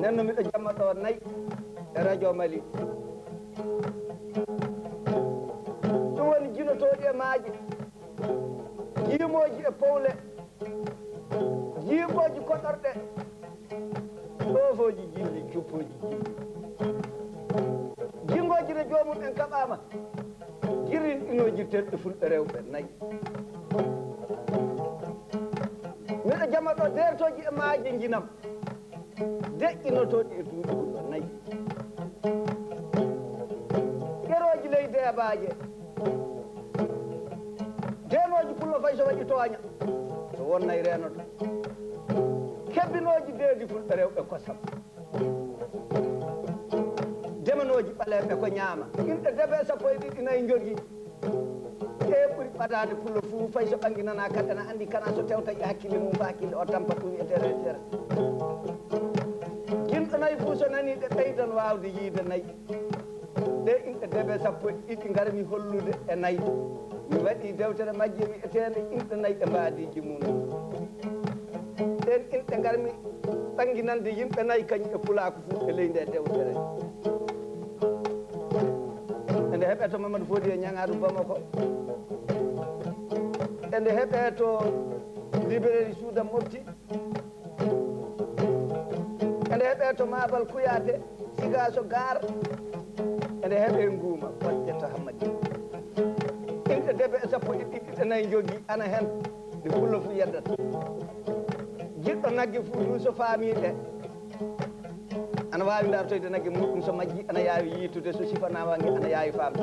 nenno miɗo jamma ɗo nayi e radio Mali ɗum woni jinotoɗi e maaje jiimoji e powle jiimoji koɗorɗe ɗofoji jilli cuppoji jilli jingoji ne joomum en kaɓama jirrin ɗinoji terɗe fulɓe rewɓe nayi miɗo jamma ɗo dertoji e maaje jinam deƴƴinotoɗi e duuɗi ɗum ɗo nayi ɗeroji leydi e baaje denoji pullo fay so waɗi tooña so wonnay renoto kebbinoji deedi fulɓe rewɓe kosam demanoji ɓaleɓe ko ñaama inɗe debe sappo e ɗiɗi nayi jogii e ɓuri ɓadade pullo fuu fay so ɓanginana kadi ne andi kana so tewta e hakkille mum fa hakkille o tampat ɗum e tere tere jinɗo nayi fuu so nani ɗe ɓeydan wawde yiide nayi ɗe inɗe debe sappo e ɗiɗi garmi hollude e nayi mi waɗi dewtere majje wi'etende inɗe nayi e mbaadiji mum ɗen inɗe garmi ɓanginande yimɓe nayi kañum e pulaako fuu e ley nde dewtere ende heɓe to Mamadou Fodi e Ñangaɗou Bamako ende heɓe to librairie Souda Mofti ende heɓe to Mabal Kuyate Sigaso Gar ende heɓe Nguuma Waƴƴata Hammadi inɗe debe e sappo e ɗiɗi ɗe nayi jogii ana hen ɗe pullo fu yeddata jiɗɗo nagge fuu ɗum so faamiɗe ana wawi dartoyde nagge muɗum so majji ana yaawi yiitude so sifanama nge ana yaawi famde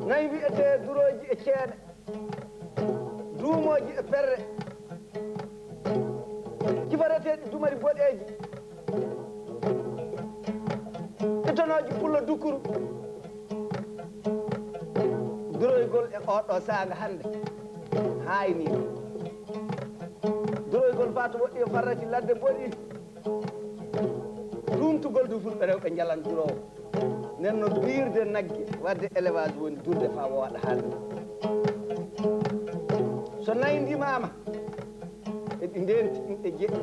nayi wiyete duroji e ceeɗe duumoji e perre jibareteɗi dumari boɗeji itonoji pullo dukkuru duroygol e oɗo saaga hande hayni duroygol fa to woɗɗi e farrati ladde boɗi ɗumtugol du fulɓe rewɓe jalan durowo nen no birde nagge wadde élevage woni durde fa wooɗa haalde so nayi ndimama eɗi ndenti inɗe jeɗɗi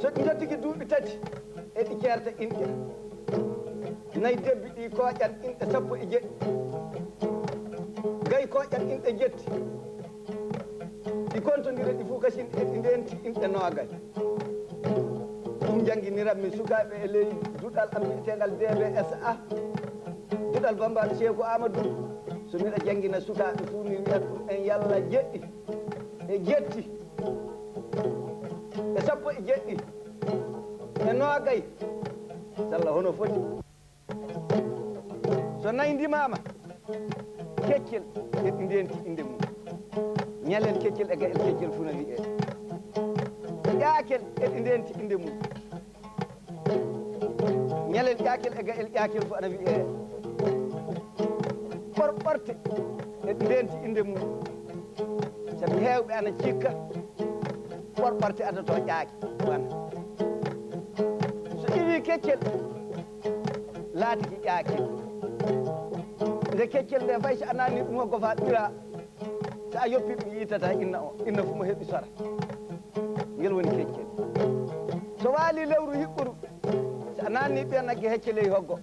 so ɗi jottiki duuɓi tati eɗi ceerta inɗe nayi debbi ɗi koƴat inɗe sappo e jeɗɗi gayi koƴat inɗe jetti ɗi contodire ɗi fof kasi eɗi ndenti inɗe noogay ɗum jangguiniranmi sukaɓe e ley duɗal am wiyetegal DBSA duɗal bambaɗo Cheikhou Amadou so mbiɗa jangguina sukaɓe fuu mi wiyat ɗum en yallah jeɗɗi e jetti e sappo e jeɗɗi e noogay salla hono foti so nayi ndimama keccel eɗi ndenti inde mum ñalel keccel e gayel keccel fuu no wiye ƴaakel eɗi ndenti inde mum ñalel ƴaakel e gayel ƴaakel fuu ana wiye ɓorɓorte eɗi ndenti inde mum sabi heewɓe ana cikka ɓorɓorte adato ƴaaki wana so iwi keccel laatiki ƴaakel nde keccel nde fay so a naanni ɗum hokko fa ɓira so a yoppi ɗum yiitata inna o inna fu mo heɓi sora ngel woni keccel so waali lewru hiɓɓuru so a naanni ɓiya nagge hecce ley hoggo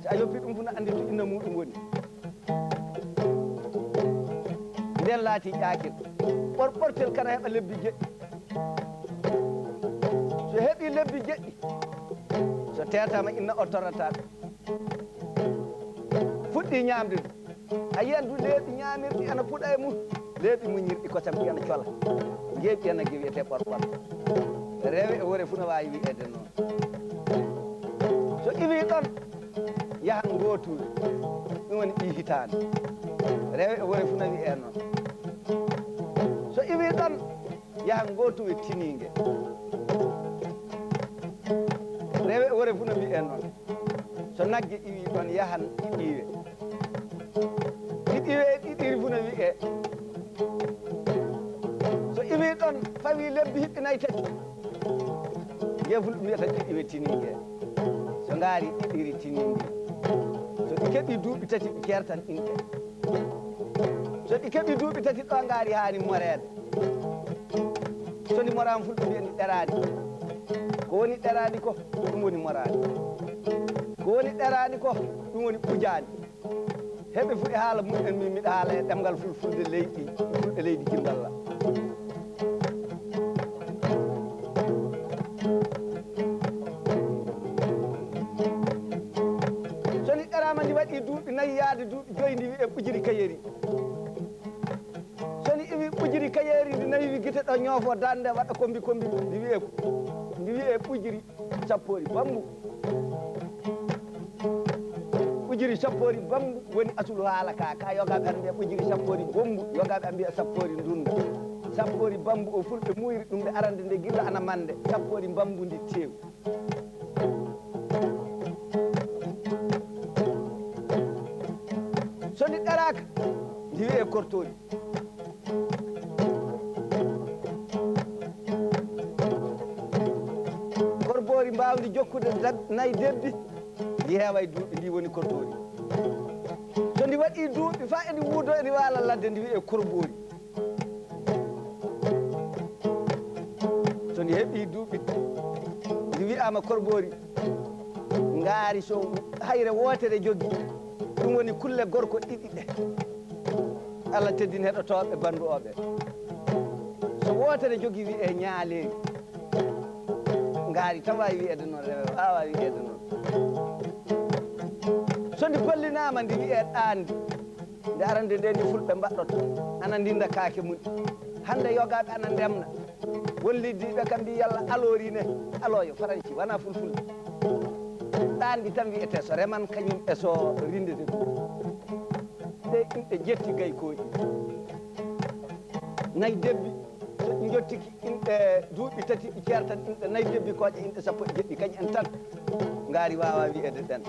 so a yoppi ɗum fu no andi to inna muɗum woni nden laati ƴaakel ɓorɓortel kana heɓa lebbi jeɗɗi so heɓi lebbi jeɗɗi so tetama inna o torrata ɗum fuɗɗi ñamde ɗum a yiyan du leeɓi ñamirɗi ana puɗa e mum leeɓi muñirɗi kosam ɗi ana cola ngeeɓi enagge wiyete ɓorɓor rewe e wore fu no wawi wiyede noon so iwi ɗon yahan gootude ɗum woni ɓi hitande rewe e wore fu no wiye noon so iwi ɗon yahan gootude tiningue rewe e wore fu no wiye noon so nagge iwi ɗon yahan ɗiɗiwe ɗiɗiwe ɗiɗiri fu no wiye so iwi ɗon fawi lebbi hiɓɓinayi tati jeful ɗum wiyata ɗiɗiwe tiningue so ngaari ɗiɗiri tiningue so ɗi keeɓi duuɓi tati ɗi kertan inɗe so ɗi keɓi duuɓi tati ɗo ngaari haani moreede so ndi moraama fulɓe mbiya ndi ɗeraani ko woni ɗeraani ko ɗum woni moraani ko woni ɗeraani ko ɗum woni ɓujaani heɓe fuɗi haala mumen min miɗa haala e ɗemngal fulfulde leydi fulɓe leydi Jimballa so ndi ɗeraama ndi waɗi duuɓi nayi yaade duuɓi joyi ndi wiye ɓujiri kayeri so ndi iwi ɓujiri kayeri ndi nayi wi gite ɗo ñoofo dande waɗa kombi ndi wiye ɓujiri sappoori bambu ɓujiri sappoori bambu woni asulu haala ka yogaɓe an mbiya ɓujiri sappoori bombu yogaɓe an mbiya sappoori ndunda sappoori bambu o fulɓe muyri ɗum nde arande nde gilla ana mande sappoori bambu ndi teew so ndi ɗeraka ndi wiye kortori korboori mbawdi jokkude nayi debbi ndi heewa e duuɓi ndi woni kortori so ndi waɗi duuɓi fa eɗi wuudo eɗi waala ladde ndi wiye korboori so ndi heɓi duuɓi ndi wiyama korboori ngaari so hayre wootere jogii ɗum woni kulle gorko ɗiɗi ɗe Allah teddini heɗotoɓe bandu oɓe so wootere jogii wiye ñaaleeri ngaari tan wawi wiyede noon rewe wawa wiyede noon so ndi gollinama ndi wiye ɗaandi nde arande nde ndi fulɓe mbaɗɗoto ana ndinda kaake mum hande yogaɓe ana ndemna won liddiɓe kam mbi yalla alori ne aloyo faranci wona fulfulde ɗaandi tan wiyete so reman kañum e so rindede ɗe inɗe jetti gaykoji nayi debbi so ɗi jottiki inɗe duuɓi tati ɗi ceertan inɗe nayi debbi kooƴe inɗe sappo e jeɗɗi kañum en tan ngaari wawa wiyede ɗen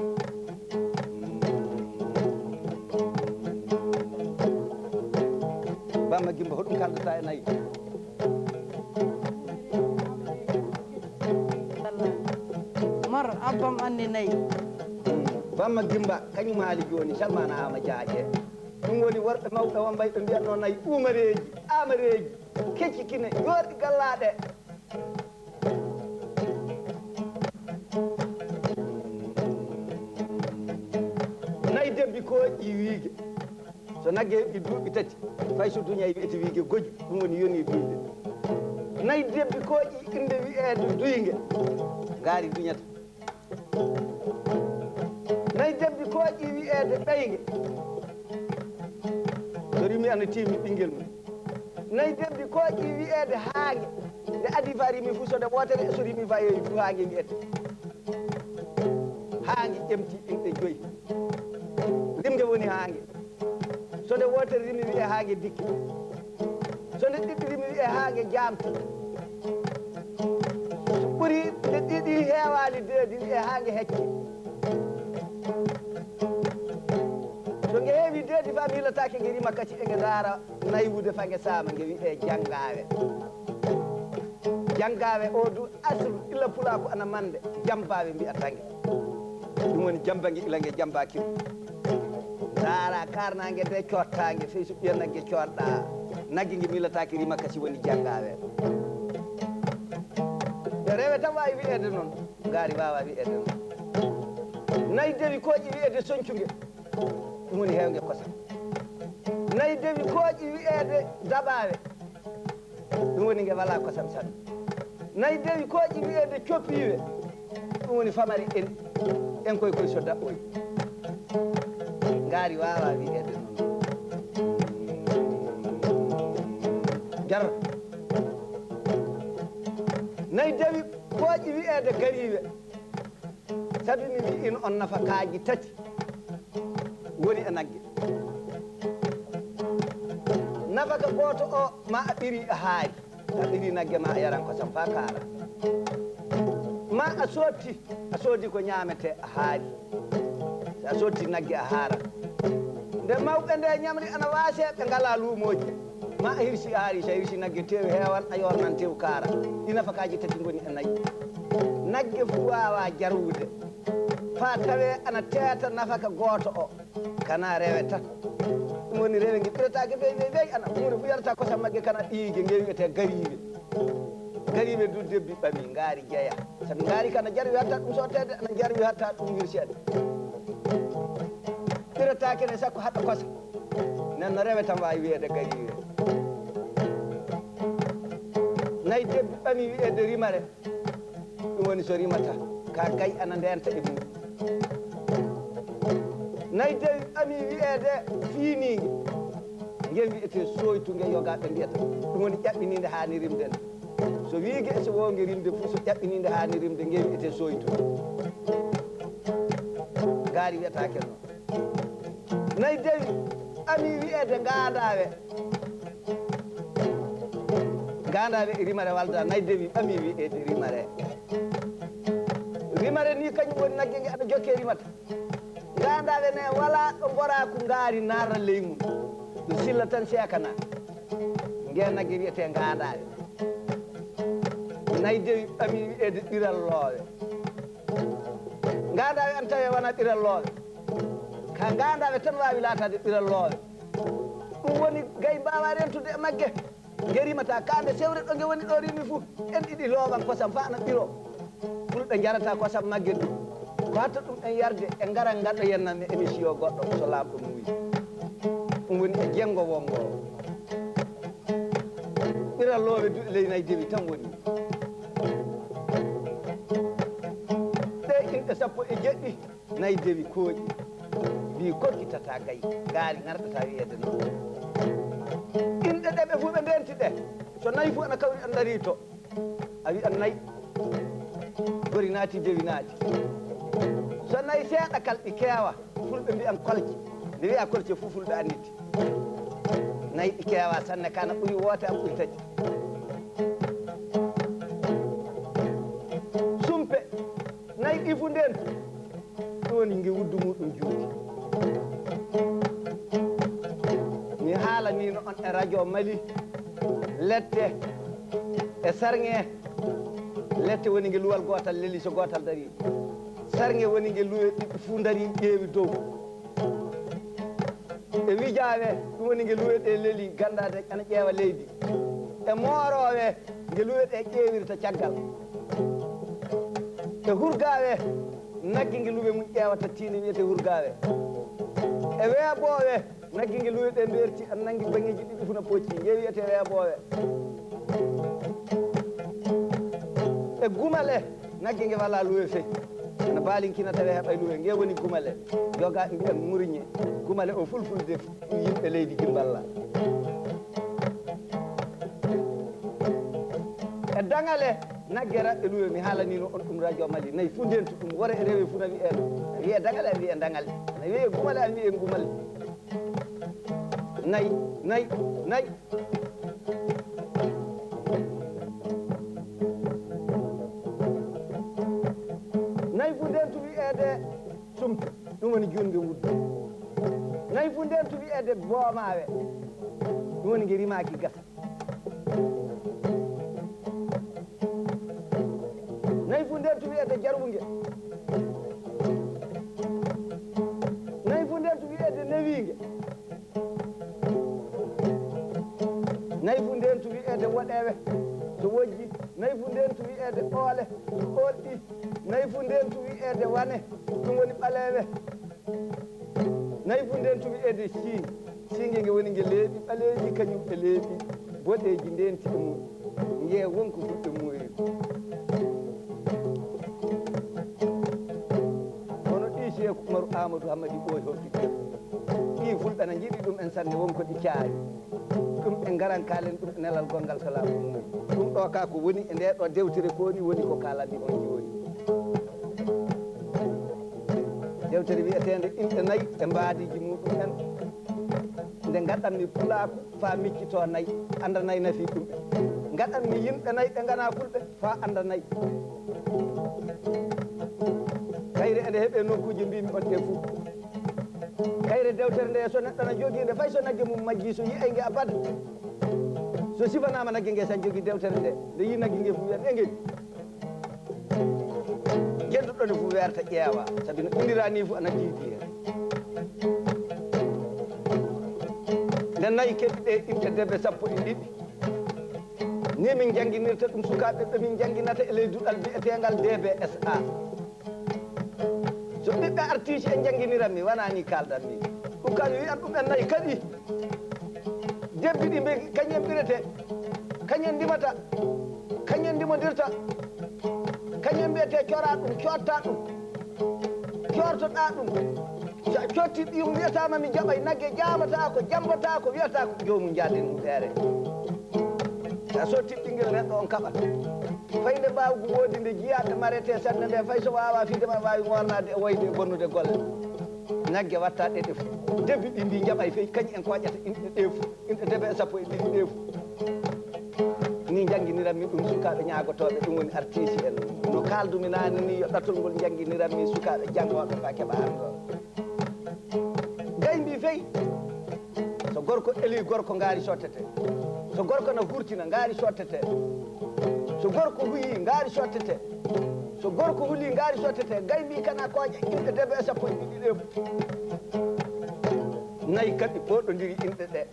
Bamba Gimba hoɗum kaldata e nayi mar abbam andi nayi Bamba Gimba kañum haali joni salmana ama jaaƴe ɗum woni worɓe mawɓe wombay ɓe mbiyatno nayi umareji amareji keccikine yorɗi gallaɗe nayi debbi kooƴi wiige so nagge heɓi duuɓi tati fay so duñayi wiyete wiige goju ɗum woni yoni duyde nayi debbi kooƴi inde wiyeede duyge ngaari duñata nayi debbi kooƴi wiyeede ɓeyge so rimi ana tiimi ɓinguel mum nayi debbi kooƴi wiyeede haange nde adi fa rimi fuu so nde wootere so rimi fa yeeyi fuu haange wiyete haange ƴemti inɗe joyi rimge woni haange so nde wootere rimi wiye haange dikke so nde ɗiɗɗi rimi wiye haange jaamti so ɓuri nde ɗiɗi heewaali deedi wiye haange hecce so nge heewi deedi fa miilatake nge rima kacci e nge daara naywude fa nge saama nge wiye janngaawe janngaawe o du asru illa pulaaku ana mande jambaawe mbiyata nge ɗum woni jamba nge ila nge jambakimo daara karnange nde cottange fey so ɓiya nagge coɗɗa nagge nge miilatake rima kacci woni janngaawe e rewe tan wawi wiyede noon ngaari wawa wiyede noon nayi dewi kooƴi wiyede soñcunge ɗum woni heewge kosam nayi dewi kooƴi wiyede daɓawe ɗum woni nge wala kosam tan nayi dewi kooƴi wiyede coppiwe ɗum woni famari en koye so daɓɓoy ngaari wawa wiyede noon jar nayi dewi kooƴi wiyede gariwe sabi mi wi in on nafa kaaji tati woni e nagge nafaka gooto o ma a ɓiri a haari a ɓiri nagge ma a yaran kosam fa kaara ma a soodi ko ñaamete a haari so a sotti nagge a haara nde mawɓe nde ñamri ana waase ɓe ngala luumoji ma a hirsi a haari so a hirsi nagge tew heewan a yornan tew kaara ɗi nafakaji tati ngoni e nagge nagge fu wawa jarwude fa tawe ana teeta nafaka gooto o kana rewe tan ɗum woni rewe nge ɓiratake wey ana hunde fu yarata kosam magge kana ɗiige nge wiyete gariɓe gariɓe du debbi ɓami ngaari jeeya sabi ngaari kana jarwi hatta ɗum sottede ana jarwi hatta ɗum wirsede ɓiratake ne sakko haɗa kosa nen no rewe tan wawi wiyede gariɓe nayi debbi ɓami wiyede rimare ɗum woni so rimata ka gayi ana ndenta e muɗum nayi dewi ɓami wiyede fiinigue nge wiyete soytu nge yogaɓe mbiyata ɗum woni ƴaɓɓinide hani rimde nde so wiige so wonge rimde fof so ƴaɓɓinide hani rimde nge wiyete soytu gaari wiyatake noon nayi dewi ɓami wiyede gandawe gandawe e rimare walda nayi dewi ɓami wiyede rimare rimare ni kañum woni nagge nge aɗa jokke rimata gandaɓe ne wala ɗo gora ko ngaari narra ley mum ɗo silla tan seekana nge nagge wiyete gandaɓe nayi dewi ɓami wiyede ɗiralloɓe gandaɓe an tawi wona ɗiralloɓe ka gandaɓe tan wawi latade ɗiralloɓe ɗum woni gay mbawa rentude e magge nge rimata kande sewre ɗo nge woni ɗo rimi fuu en ɗiɗi looɓan kosam fa ana ɓiro fulɓe jarata kosam magge ɗum ko hatta ɗum en yarde e ngara gaɗɗo yennanmi émission goɗɗo so lamɗo muuyi ɗum woni e jenggo wongo ɓiralloɓe duɗe ley nayi dewi tan woni ɗe inɗe sappo e jeɗɗi nayi dewi kooƴi mbi kokkitata gayi gaari garɗata wiyede noon inɗe ɗeɓe fuu ɓe ndenti ɗe so nayi fuu ana kawri an dari to a wiyan nayi gori naati dewi naati so nayi seeɗa kalɗi keewa fulɓe mbiyan kolce nde wiya kolce fof fulɓe anditi nayi ɗi keewa sanne kana ɓuuri woote am ɓuuri tati sumpe nayi ɗi fu nden ɗum woni nge wuddu muɗum juuti mi haalanino on e radio Mali lette e sarŋe lette woni nge luwal gotal leli so gotal dari sarŋe woni nge luwe ɗiɗi fuu dari ƴeewi dow e wijawe ɗum woni nge luwe ɗe leli gandade ana ƴeewa leydi e moorowe nge luwe ɗe ƴeewirta caggal e hurgawe nagge nge luwe mum ƴeewata tiinde wiyete hurgawe e weeɓowe nagge nge luwe ɗe mberti an nangi bangeji ɗiɗi funa pocci nge wiyete weeɓowe e gumale nagge nge wala luwe fey ana baalinkina tawi heɓay luwe nge woni gumale jogaɓe mbiyan muriñe gumale o fulfulde yimɓe leydi gimballa e dangale nagge raɓɓe luwe mi haalanino on ɗum radio Mali nayi fu ndentu ɗum wora e rewe funa wiyeno wiye dangale a wiye dangale ana wiye gumale a wiye gumale nayi nayi nayi nayi fu ndentu wiyede sumpe ɗum woni junde wuddu nayi fu ndentu wiyede boomawe ɗum woni nge rimaki gasa nayi fu ndentu wiyede jarwunge nayi fu ndentu wiyede newinge nayi fu ndentu wiyede woɗewe so wojji nayi fu ndentu wiyede oole so olɗi nayi fu ndentu wiyede wane ɗum woni ɓalewe nayi fu ndentu wiyede siinge nge woni nge leeɓi ɓaleeji kañum e leeɓi boɗeji ndenti e mum nge wonko fulɓe muoyi kono ɗi Cheikh Oumarou Amadou Hammady ɓooyi hokkite ɗi fulɓe na jiiɗi ɗum en sanne wonko ɗi caari ɗum ɓe ngaran kaalen ɗum nelal gongal salamu muyi ɗum ɗo ka ko woni e nde ɗo dewtere ko woni ko kalandi on joni dewtere wiyetende inɗe nayi e mbaadiji muɗum en nde gaɗanmi pulaako fa miccito nayi anda nayi nafi ɗumɓe gaɗanmi yimɓe nayi ɓe gana fulɓe fa anda nayi kayre ene heeɓe nokkuji mbimi on ɗe fuu kayre dewtere nde so neɗɗo na joginde fay so nagge mum majji so yiyay nge abada so sifanama nagge nge san jogui dewtere nde nde yi nagge nge fuu wiyata e ngeni jedduɗo nde fuu werta ƴeewa saabi no indira ni fuu ana diidi hen nde nayi keɓi ɗe inɗe debbe 12 ni min jangguinirta ɗum sukaɓe ɓe min jangguinata e leydi duɗal biyetegal DBSA so ɓiɓɓe artiji en jangguiniran mi wona ni kalɗan mi ɗum kan wiyan ɗum en nayi kadi debbi ɗi mbi kañen ɓirete kañen ndimata kañen ndimodirta kañen mbiyete cora ɗum cotta ɗum cortoɗa ɗum sa cotti ɗum wiyatama mi jaɓay nagge jamata ko jambata ko wiyata ko jomum jaaden ɗum ɓeere sa sotti ɓinguel neɗɗo on kaɓat fayde mbawgu woodi nde jiyaɓe marete sanne nde fay so wawa fidema wawi mornade e woyde e bonnude golle nagge watta ɗeɗe fo debbi ɗi mbi jaɓay fey kañi en koƴata inɗe ɗeefu inɗe debe 12 ɗeefu ni jangguiniranmi ɗum sukaɓe ñagotoɓe ɗum woni artiste en no kaldumi nane ni yo ɗatol ngol jangguiniranmi sukaɓe janggoɓe fa keeɓa ardoɓe gay mbi feyi so gorko eli gorko ngaari sottete so gorko no hurtina ngaari sottete so gorko huyi ngaari sottete so gorko huuli ngaari sottete gay mbi kana kooƴa inɗe debe 12 nayi kadi ɓoɗodiri inɗe ɗe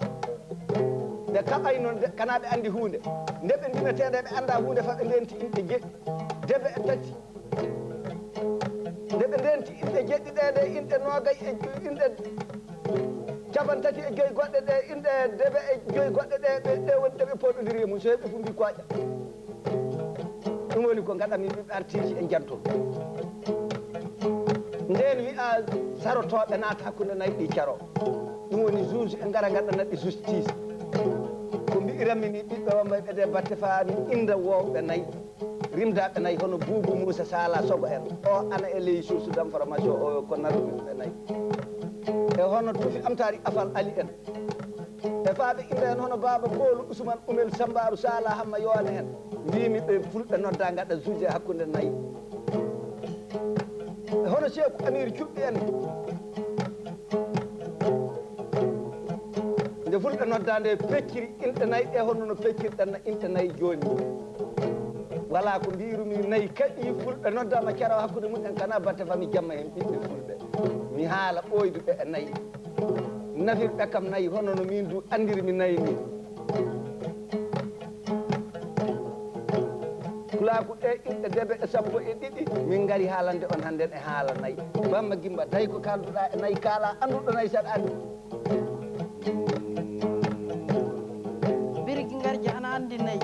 nde kaɓay noon kana ɓe andi hunde nde ɓe ndimeteɗe ɓe anda hunde fa ɓe ndenti inɗe jeɗɗi debe e tati nde ɓe ndenti inɗe jeɗɗi ɗe inɗe nogay e inɗe capantati e joyi goɗɗe ɗe inɗe debe e joyi goɗɗe ɗe woni ɗeɓe poɗodiri e mum so heɓe fu mbi koƴa ɗum woni ko gaɗami ɓiɓɓe artiji e jantol nden wiya sarotoɓe naata hakkude nayi ɗi caro ɗum woni juge e gara gaɗanaɗe justice ko mbi'iranmi ni ɓiɓɓe wambayɓe ɗe batte fa inda wowɓe nayi rimdaɓe nayi hono Boubou Moussa Sala Sogo en o ana e ley source d' information o ko naruɓeɓe nayi e hono Tufi Amtari Afal Ali en e faaɓe inda en hono Baba Boolu Ousmane Oumel Sambaru Sala Hamma Yoone en mbimi ɓe fulɓe nodda gaɗa juge hakkude nayi e hono Cheikh Amir Cuɓɓi en nde fulɓe noddande fecciri inɗe nayi ɗe honno no feccirɗen inɗe nayi joni wala ko mbirumi nayi kadi fulɓe noddama keraw hakkude mumen kana batte fami jamma hen ɓiɓɓe fulɓe mi haala ɓoyduɓe e nayi nafirɓe kam nayi hono no min du andirmi nayi ni kulaku ɗe inɗe debe e 12 min gari haalande on hannden e haala nayi bamma gimba tawi ko kalduɗa e nayi kaala anduɗo nayi saɗa andi ana andi nayi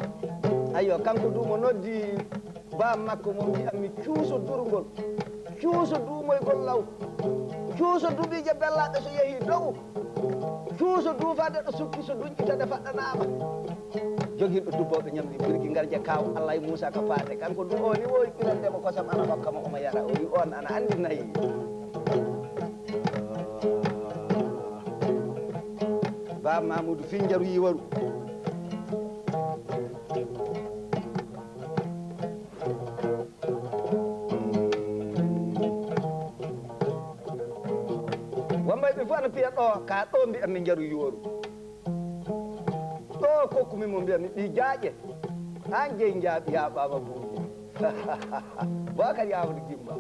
ayyo kanko dumo noddi bam makko mo mbiyatmi cuuso durgol cuuso duumoygol law cuuso duɓiije bellaɓe so yeehi dow cuuso duufade ɗo sukki so duƴƴitade faɗɗanama joguiɗo dubboɓe ñamdi birgui garje kaw Allah e Moussa ka faate kanko du o ni wowi ɓirandemo kosam ana hokkama omo yara o wi on ana andi nayi bam Mamoudou Finjaru Yiwaru wambayɓe fof ana piya ɗo ka ɗo mbiya min jaru yoru ɗo kokkumi mo mbiyami ɗi jaaƴe han jeyi jaaɓi ya ɓaaba buuji Bakary Amadou Gimba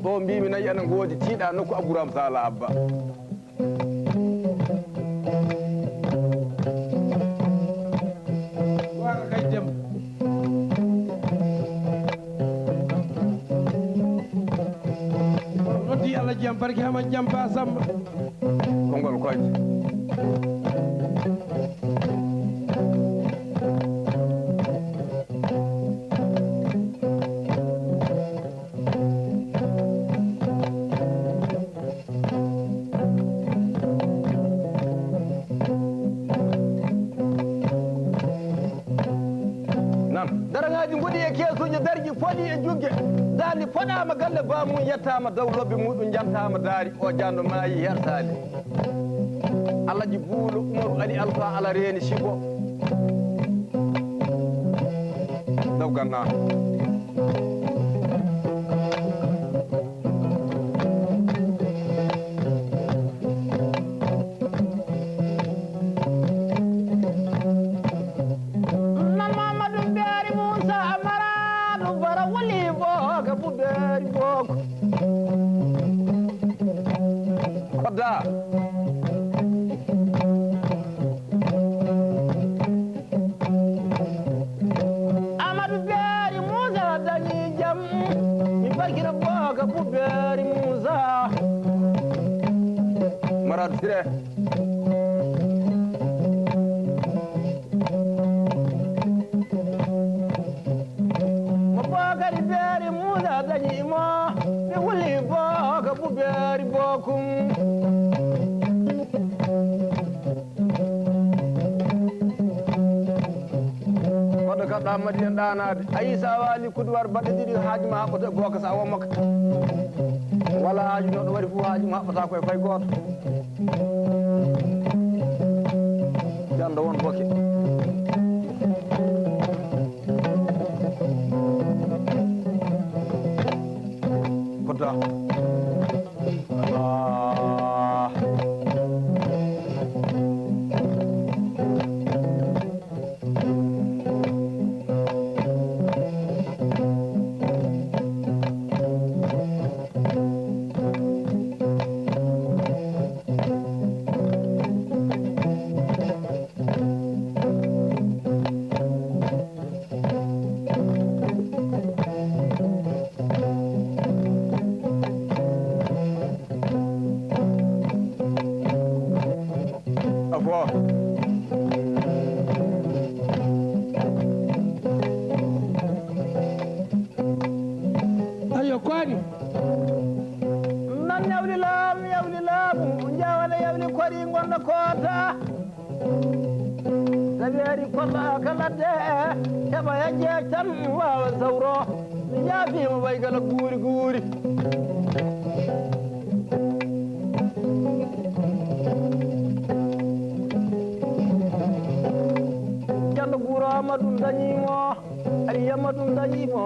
ɗo mbimi nayi enen goodi tiiɗa nokku Abdourahmane Sala Abba waga kay dem noddi Allah jam barke hama jam ba Samba kongol koyde daragaji goɗi e keesuji darji poɗi e jugge dandi poɗama galle bamum yettama dow lobbe muɗum jantama daari o jando maayi hersali Alaji Buulo Umaru Ali Alpha ala reeni Sibo daw ganna Mamadou Siré mo bokari beeri muusa dañimo mi wuli booka bu beeri bookum koɗo kaɗɗa madi en ɗanade ayi sa waali kudwar baɗɗe ɗiɗi haaju ma haɓɓata gooka sa wommaka wala haaju noɗo waɗi fof haaju ma haɓɓata koye fay gooto janda won boke kodda ayo kwani nan yawli laamu jawale yawli kori gonɗo koota sabi ari kolla kaladde heɓa yajje tan wawa sawro mi jaafima way gala guuri guuri jando guuro amadou dañimo ari yamadou dañimo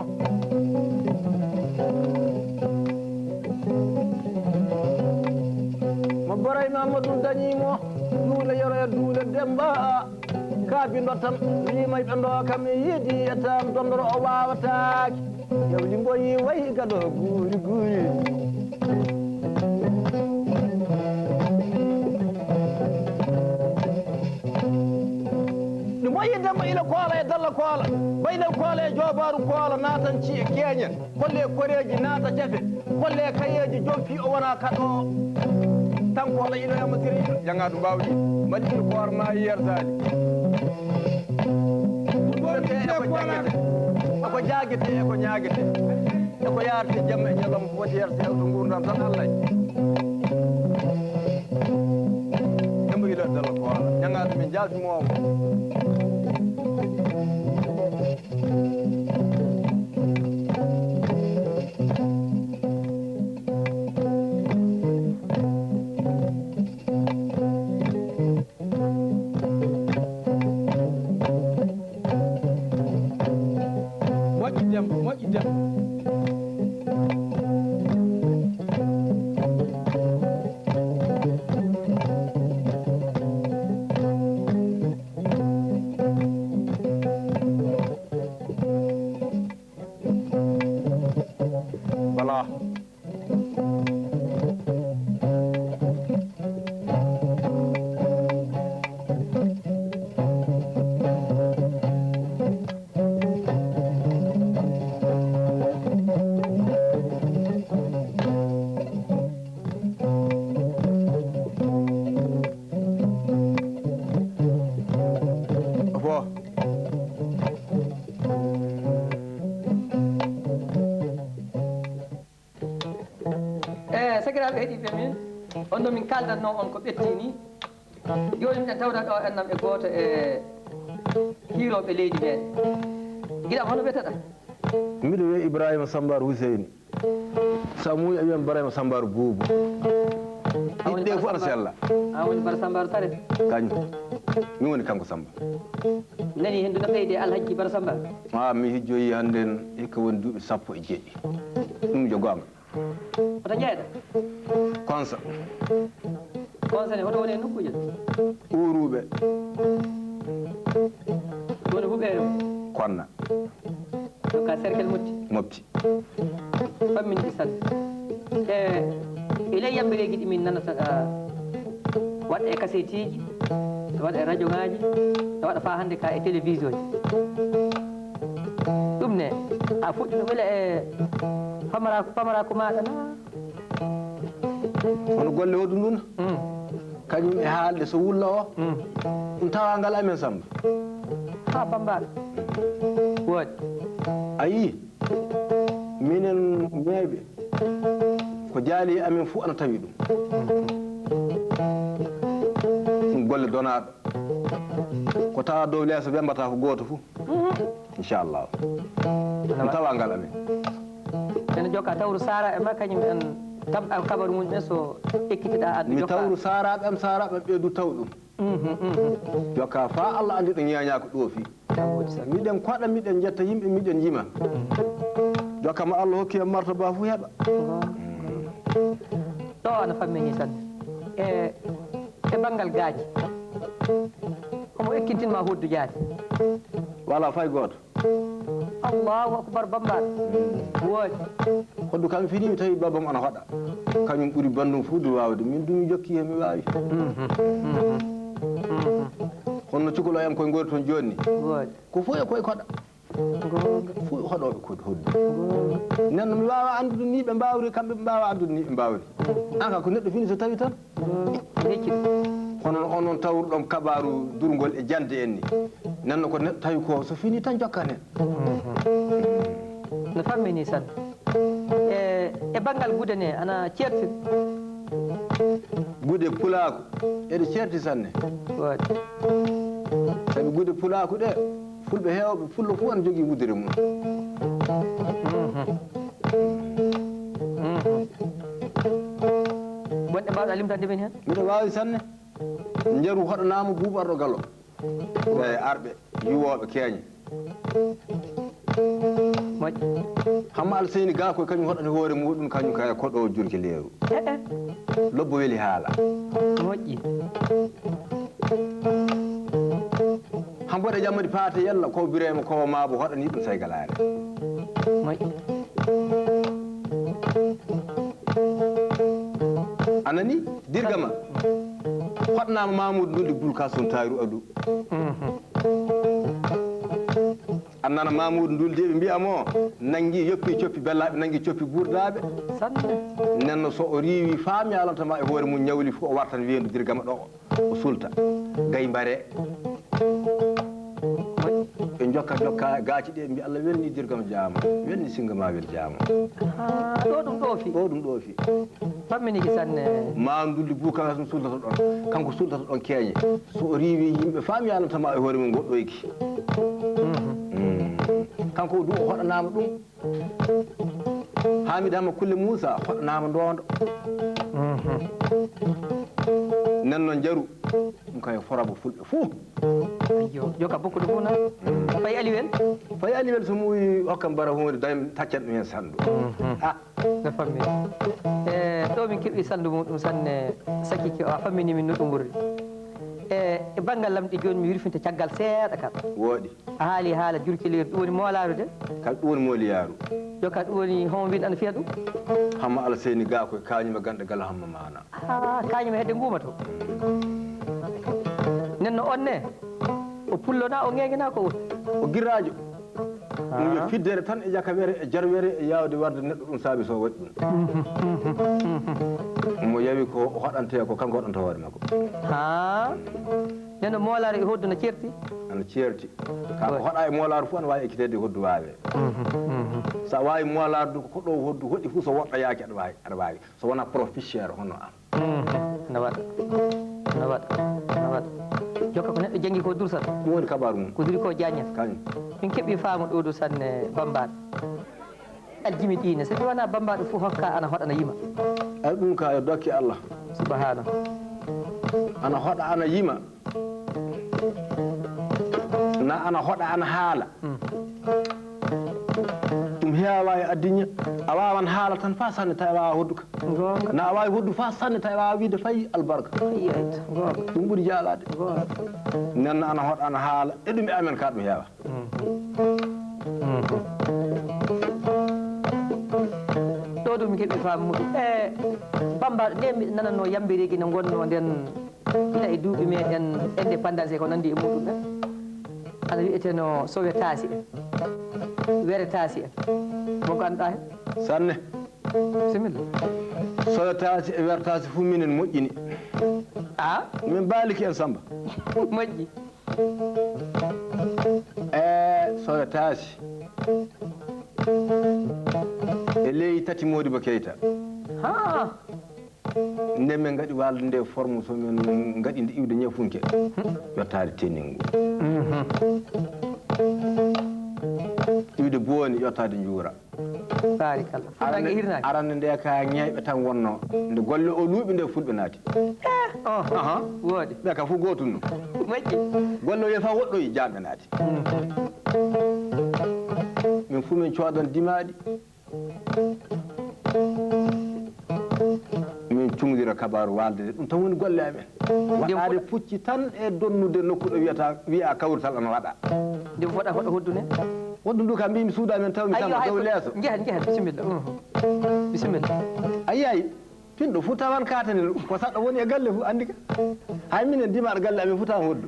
mo boray mamadou dañimo duule yoroya duule demba kaabindo tan wimay ɓendo kam mi yiidi etam dondoro o wawatake yawli mboyi way galo guuri guuri ɗum moyi demba ila koola e dalla koola baynel koola e joobaru koola natan ci e keeñen kolle koreji naata jafe kolle kayeji jompi o wona kaɗo tan koola ino yamatiri janga ɗum mbawɗi mbaɗi il koor ma yersade eko jaguete eko ñaguete eko yarate jamma e ñalom foti yerde hewto gurdam tan allah dembo ila dalla koola janga ɗum min jaltimomo moƴƴi dem voilà sakiraɓe heeɗiɓe min on ɗo min kaldatno on ko ɓettini joni miɗen tawda ɗo ennam e goto e hiiroɓe leydi meɗen guiɗam hono wiyetata mbiɗo wiya ibrahima sambar huseyni sa muuyi a wiyan ibrahima sambar boubou ɗiɗɗe fof aɗa sella a woni bara sambaru tare kañum min woni kanko samba nani hen no ɓeyde alhaji bara samba mi hijjoyi hannden hikka woni duuɓi 10 e 7 ɗum jogoama oto jeeɗa konsa conseil hoto woni e nokkuje uruɓe woni huɓere konna donc ka cercle motti mofti fammin ɗisat e ilay yambireji ɗi min nanata waɗa e kasetiji waɗa e radio ngaji waɗa fa hande ka e télévision ji ɗum ne a fuɗɗi ɗum ila e pamarako maɗa na hono golle hoɗum ɗum kañum e haalde so wulla o ɗum tawa ngal amen Samba ha bambaɗo woodi a yii minen meeɓe ko jaali amen fof ana tawi ɗum ɗum golle donaɗo ko tawa dow leeso wembata ko gooto fof inchallah ɗum tawa ngal amen ene jokka tawru sara e ma kañum en tamɗa kabaru mum ɓe so ekkitiɗa addu mi tawru saraɓe am saraɓe ɓeydu taw ɗum jokka fa Allah andi ɗo ñaña ko ɗoofi miɗen koɗa miɗen jetta yimɓe miɗen yima jokka mo Allah hokki en martaba fof heɓa ɗo ana fammini tan e banggal gaaji homo ekkintinma hoddu jaati wala fay gooto allahu akbar bambaɗo woodi hoddu kam fini mi tawi babam ana hoɗa kañum ɓuuri bandum fof du wawde min dumi jokki hen mi wawi honno cukalo en koye gori toon joni woodi ko fof e koye koɗa fof hoɗoɓe koye hoddu nenno mi wawa andude ni ɓe mbawri kamɓe ɓe mbawa andude ni ɓe mbawri an ka ko neɗɗo fini so tawi tan hecciɗo hono onon tawruɗon kabaru durgol e jande en ni nenno ko neɗɗo tawi ko so fini tan jokkan hen no fammini tan e banggal gude ne ana certi gude pulaako eɗe certi sanne woodi sabi gude pulaako ɗe fulɓe heewɓe fullo fof ana jogii wudere mum wonɗe mbawɗa limtande men hen mbiɗa waawi sanne njaru hoɗanaama buuɓarɗo galo e arɓe yuwooɓe keeñe moƴƴi hamma alseyni gaa koye kañum hoɗani hoore muɗum kañum kay koɗo jurki leeru lobbo weli haala moƴƴi han mboɗe jammadi paate yalla ko birema kowo maabo hoɗani ɗum saygalaare moƴƴi anani dirgama hoɗnama mamoudou ndulde boulkasum taaru adou annana mamoudou ndulde ɓe mbiyamo nangui yoppi coppi bellaɓe nangui coppi ɓurdaɓe sanne nenno so o riiwi faami alantama e hoore mum ñawli fof o wartan wiyendu dirgama ɗo o sulta gay mbare ɓe jokka gaaci ɗe mbi Allah welni dirgama jaama welni singa ma wel jaama ɗo ɗum ɗoofi ɗo ɗum ɗoofi famminiki sanne ma ndulde buka ɗum sultata ɗon kanko sultata ɗon keeñe so o riiwi yimɓe faami alantama e hoore mum goɗɗoyki kanko du o hoɗanama ɗum Hamid Hamma Kulle Moussa hoɗanama ndondo nan noon jaru ɗum kay forabo fulɓe fof ayyo joka bokkude fof na fayi aliwel so muuyi hokkam bara hunde dañi taccan ɗum hen sandu no fammi ɗo min keɓi sandu muɗum sanne sakiki o a fammini min no ɗum ɓurri e banggal lamɗi joni mi wirfinta caggal seeɗa kam wooɗi a haali haala jurkileeru ɗum woni moolaru de kal ɗum woni mooliyaru joka ɗum woni homo mbiɗa ana fiya ɗum Hamma Alseyni ga koye kañuma ganɗagal Hamma mana kañuma hedde nguuma to nenno on ne o pullona o ŋeŋina ko woni o guirrajo ɗum yo fiddere tan e jaka were e jarwere e yawde warde neɗɗo ɗum saabi so waɗi ɗum mo yawi ko hoɗante ko kanko hoɗanta hoore makko nenno moolare e hoddu no certi ana ceerti kanko hoɗa e moolaru fof ana wawi ekkitede hoddu waawe sa wawi moolaru ko ɗo hoddu hoɗɗi fof so woɗɗo yaaki aɗa wawi so wona professiére hono am no waɗa jokka ko neɗɗo janggui ko dursata ɗum woni kabaru mum ko duri ko jaññata kañum min keeɓi faamu ɗo ɗo sanne bambaɗo aljimi ɗine so wona bambaɗo fof hokka ana hoɗana yima ay ɗum ka yo dokki Allah subahanahu ana hoɗa ana yima na ana hoɗa ana haala ɗum heewa e addiña a wawan haala tan fa sanne tawi a wawa hodduka na a wawi hoddu fa sanne tawi a wawa wiide fayi albarka yeyta gonga ɗum ɓuuri jaalade nenno ana hoɗa ana haala e ɗum e amen ka ɗum heewa ɗo ɗum mi keeɓi faamu muɗum bambaɗo nde mi nananno yambireji no gonno nden ina e duuɓi meɗen indépendance ko nandi e muɗum ɗen ana wiyeteno sowe taasi en were taasi en wonko annduɗa hen sanne similla sowe taasi e were taasi fof minen moƴƴini min baaliki en Samba moƴƴi sowe taasi e ley tati Modibo Keita ha nden min gaɗi walde nde forme so min gaɗi nde iwde ñafunke yottade tenningu iwde booni yottade juura barikalla fuɗange hirnaki arande nde ka ñayɓe tan wonno nde golle o luuɓi nde fulɓe naati woodi ɓe ka fof gotum no moƴƴi golle o yefa woɗɗoyi jamɓe naati min fuu min coodon dimaɗi min cumdira kabaru walde ɗum tan woni golle amen waɗade pucci tan e donnude nokku ɗo wiya kawrital ana waɗa ndem foɗa hoɗo hoddune woɗɗum ɗum kam mbimi suuda men tawmi tan dow leeso jehen bisimilla bisimilla a yiyayi pinɗo fuu tawan katane ko saɗɗo woni e galle fuu andi ka hay minen dimaɗo galle amin fuu tawan hoddu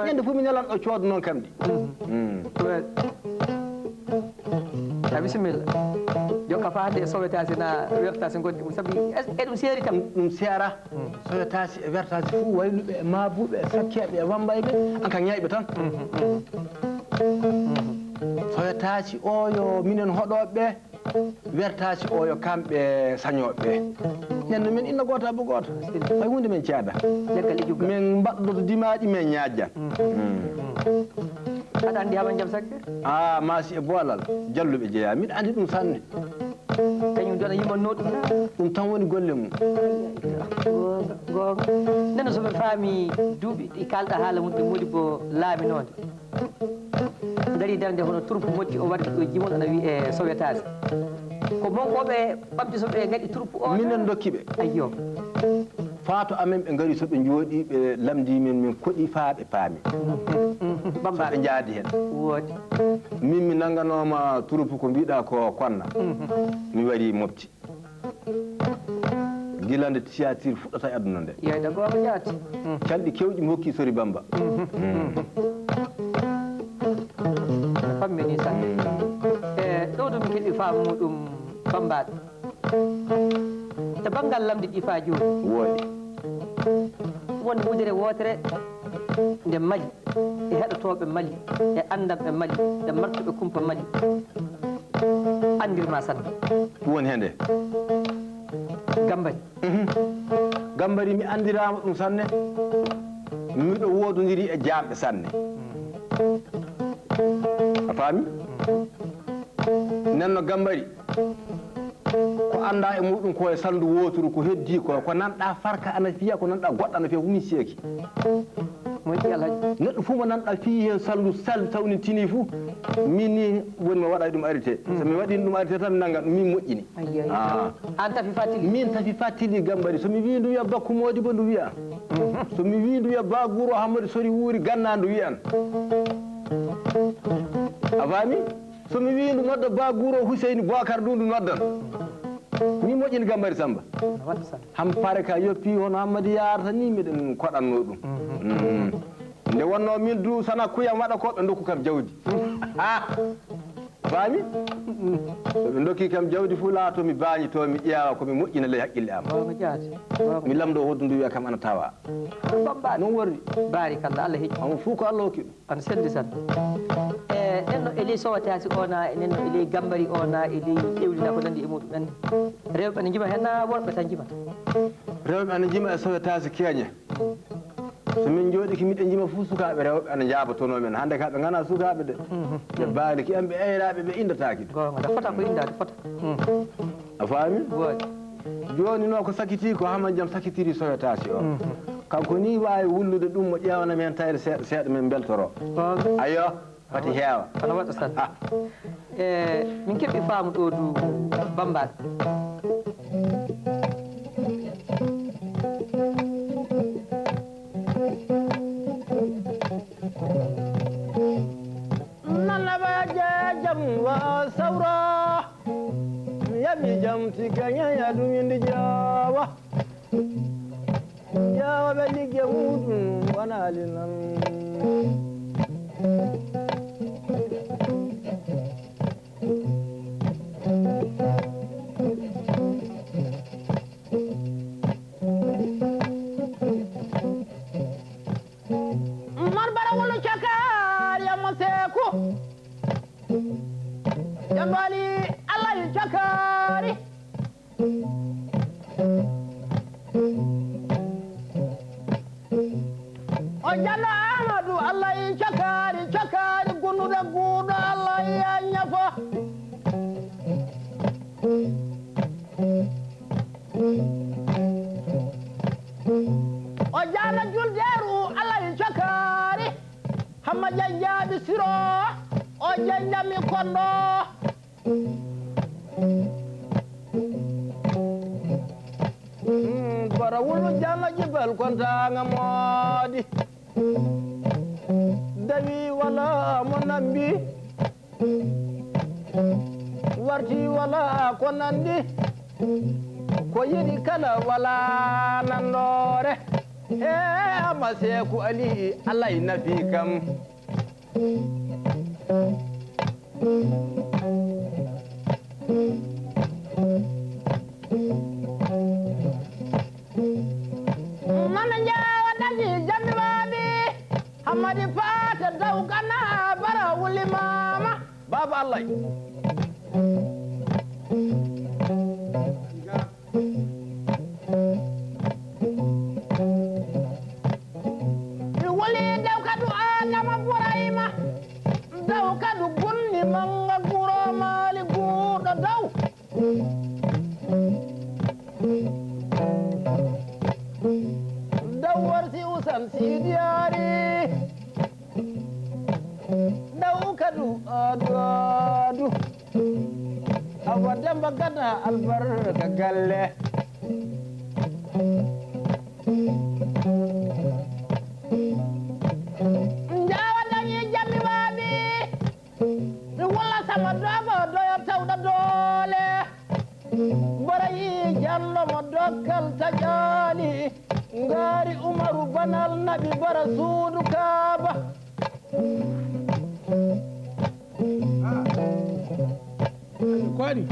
ñande fuu mi ñalanɗo coodo noon kam ɗi a bisimilla jokka fa hande e sowetasi na wertasi gonɗi mum saabu e ɗum seeri kam ɗum seera sowetasi e wertasi fuu wayluɓe e maabuɓe e sakkeɓe e wambayɓe an kan ñayɓe tan sowetasi o yo minen hoɗoɓe wertasi o yo kamɓe sañoɓe ñande min inna goto abba goto hay hunde men ceeda leggal ijugga min mbaɗɗoto dimaɗi men ñajjan aɗa andi haman jaam sakke maasi e boolal jalluɓe jeeya miɗa andi ɗum sanne kañum dona yimanno ɗum na ɗum tan woni golle mum gonga neno soɓe faami duuɓi ɗi kalɗa haala mum ɗe Modibo laaminode dari darde hono troupe moƴƴi o waɗi ɗo jimon ana wiye sowetasi ko monkoɓe ɓamti soɓe gaɗi troupe o minen dokkiɓe ayyo faato amen ɓe ngari soɓe jooɗi ɓe lamdi min koɗi faa ɓe paami faa ɓe jaadi hen woodi min mi nanganoma troupe ko mbiɗa ko konna mi waɗi mofti gilande théâtre fuɗɗata e aduna nde yeyda gooma jaati calɗi kewɗi mi hokki Sori Bamba fammini sanne e ɗo ɗum keɗi faamu muɗum bambaɗo e banggal lamdi ɗi faa jooni wooɗi won wudere wotere nde Mali e heɗotoɓe Mali e andanɓe Mali e martuɓe kumpa Mali andirma sanne ɗum woni hende Gambari Gambari mi andirama ɗum sanne miɗo wododiri e jamɓe sanne a faami nenno Gambari ko anda e muɗum ko e saldu woturu ko heddi ko nanɗa farka ana fiya ko nanɗa goɗɗo ana fiya humi seeki moƴƴi alhaji neɗɗo fuu mo nanɗa fi hen saldu sawnitini fuu min ni woni mi waɗa ɗum arité so mi waɗini ɗum arité tan mi naggat ɗum min moƴƴini an tafi fatili min tafi fatili Gambari somi wi ndu wiya Bakku Modibo ndu wiya somi wi ndu wiya Ba Gouro Hammadou Sori Wuuri Ganna ndu wiyan a faami somi wi ndu nodda Ba Gouro Huseyni Bocar ndu noddan mi moƴƴini Gambari Samba ham pare ka yoppi hono Hammadou yarata ni miɗen koɗanno ɗum nde wonno min du sana kuyam waɗa ko ɓe dokku kam jawdi faami ɓe dokki kam jawdi fuu laato mi bañito mi ƴeewa komi moƴƴina ley haqqille am mi lamdo hoddu ndu wiya kam ana tawa noon worri barikalla Allah heƴƴi on fuu ko Allah hokki ɗum ana selli tan e nenno e ley sowatasi ona nenno e ley Gambari ona e ley ƴewlina ko nandi e muɗum ɓenne rewɓe ne jima hen na wonɓe tan jimata rewɓe ana jima e sowatasi keeñe so min jooɗi miɗen jima fuu sukaɓe rewɓe ana jabatono men hande ka ɓe gana sukaɓe de ɓe baaliki en ɓe eyraɓe ɓe indataki gonga da fota ko indade fota a faami woodi joni noon ko sakiti ko Hamad Diam sakitiri sowetasi o kanko ni wawi wullude ɗum mo ƴewanami hen tawde seeɗa seeɗa min beltoro ayo fati heewa ana waɗa tan e min keɓɓi faamu ɗo du bambaɗo wa sawra yaɓi jam tigaya ɗum inde Jawa Jawa ɓe ligge muɗum wonali nan jana julderu Allah chakari hamma janjabi siro o janjami kondo bara wulu jana jibal kontanga modi dawi wala monambi warti wala konandi ko yidi kala wala nandore e amaseku ali Allah nafi kam Hamadi fata daukana bara wuli mama baba Allah wuli daukadu adama buraima daukadu gunni manga guro mali gurdo daw warsi usan sidiyari daukadu adu awadan bagana albarka galle njawa dañi jammi babi wala sama dogo doyo tawda dole barayi jallo mo dokkal tajali ngari umaru banal nabi bara suudu kaaba kwani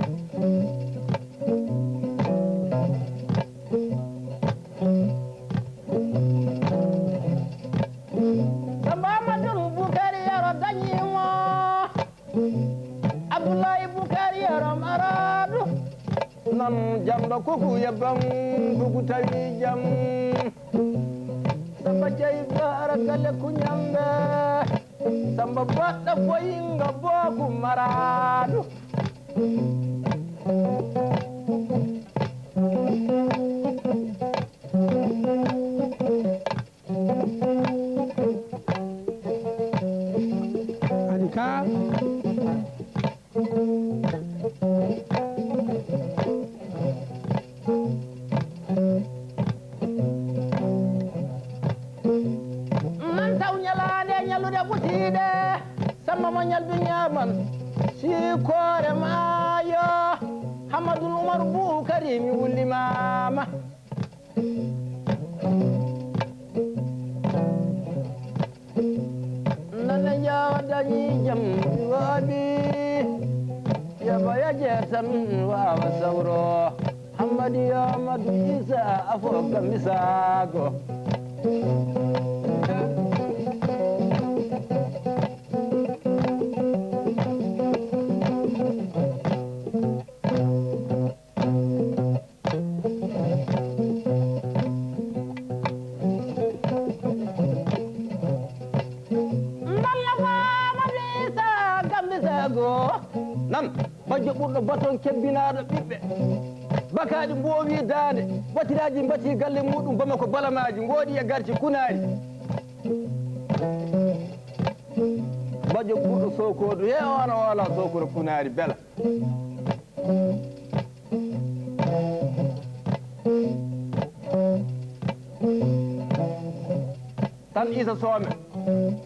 samba amadou bukari yaro dañimo abdoulaye bukari yaro maradu non jamɗo kuku yebbam bugu tawi jam samba jeyi bara galle kuñamɓe samba baɗɗa boyinga boku maradu adika sama mo nyal bi nyaman si kore mayo Hamadou Umar Bukari mi wuli mama nana jawa dañi jam wabi ya baya jetan wa wasawro Hamadi ya madu isa afo kamisago nan bajjo ɓurɗo baton kebbinaɗo ɓiɓɓe bakaɗi mbowi dande batiraji mbati galle muɗum bama ko balamaji ngoɗi e garci kunari bajjo ɓurɗo sokodu he ona wala sokoro kunari bela tan isa soome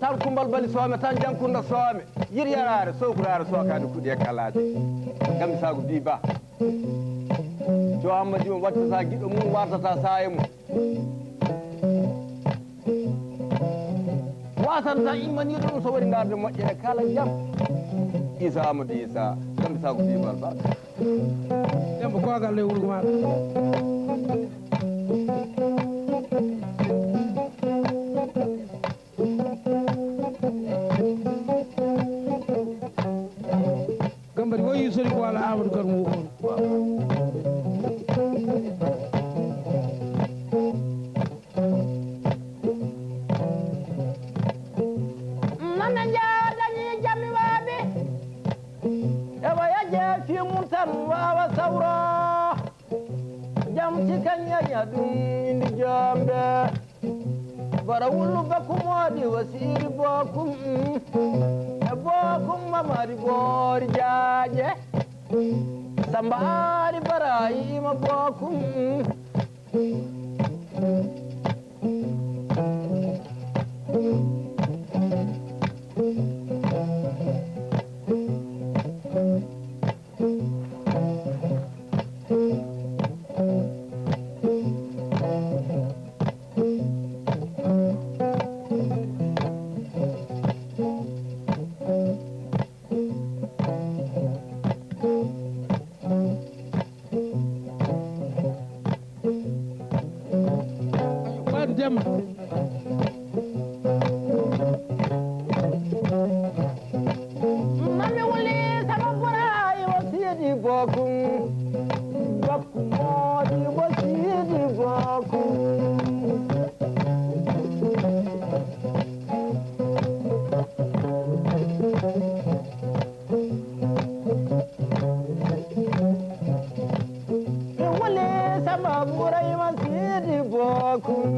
tan kumbal bali soome tan jankunda soome yiryarare sokurare sokade kuuɗi e kalaje gam sago biba jo ammadi o wattata giɗo mum wartata saye mum wasanta immaniɗo ɗum so waɗi garde moƴƴere kala jaam isa amadou isa gam sago bibal barka dembo kogal e wurgo maɗa gambari wo yisori ko ala amadou kar mo woni nana jawa dañi jammi waɓe ewa yaje fimum tan wawa sawro jam sikan yaña ɗum indi jomɓe bara wulu bakumodi wasiri bokum e bokum mamari bor jaaje sambari barayima bokum Mami wuli sama burai wasidi bokum bakumodi wasidi bokum wuli sama burai wasidi bokum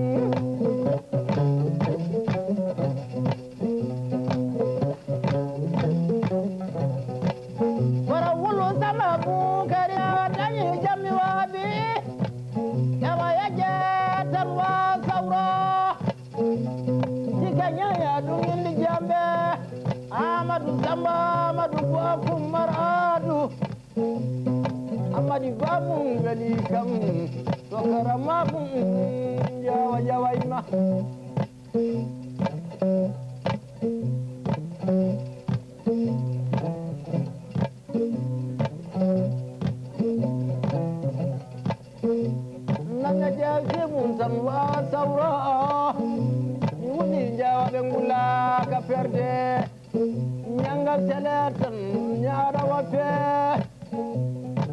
Amadi bamu gali kam to karamamu jawa jawa ima nanga jawa mun sanwa sawra ni woni jawa be ngula ka perde nyanga selatan nyaara wa pe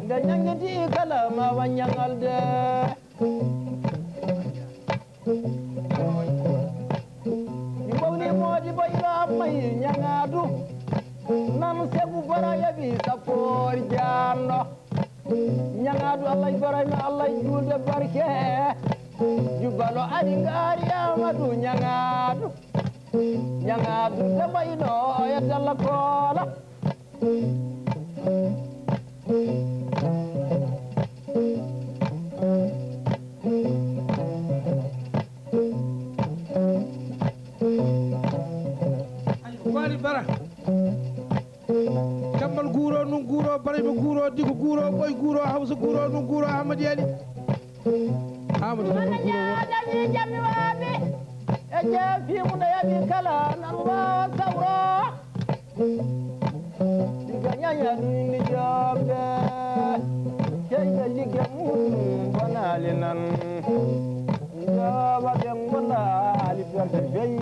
da nyangati kala ma wanyangal de ni bawni modi bayra may nyangadu nam sebu bara yabi sapor jando nyangadu allah bara ma allah julde barke jubalo adi ngari amadu nyangadu nyangadu de bayno ya dalla kola wari bara kambal guro nun guro bare be guro digo guro boy guro hawsa guro nun guro Hamad Ali Amadou mana nyaadañi jammi waaɓe e jeefimuno yaɓi kala nan wawa sawro diga ñaña ɗumni jomɓe keyga ligge muɗum bonali nan joɓa ɓe gollali berde beyi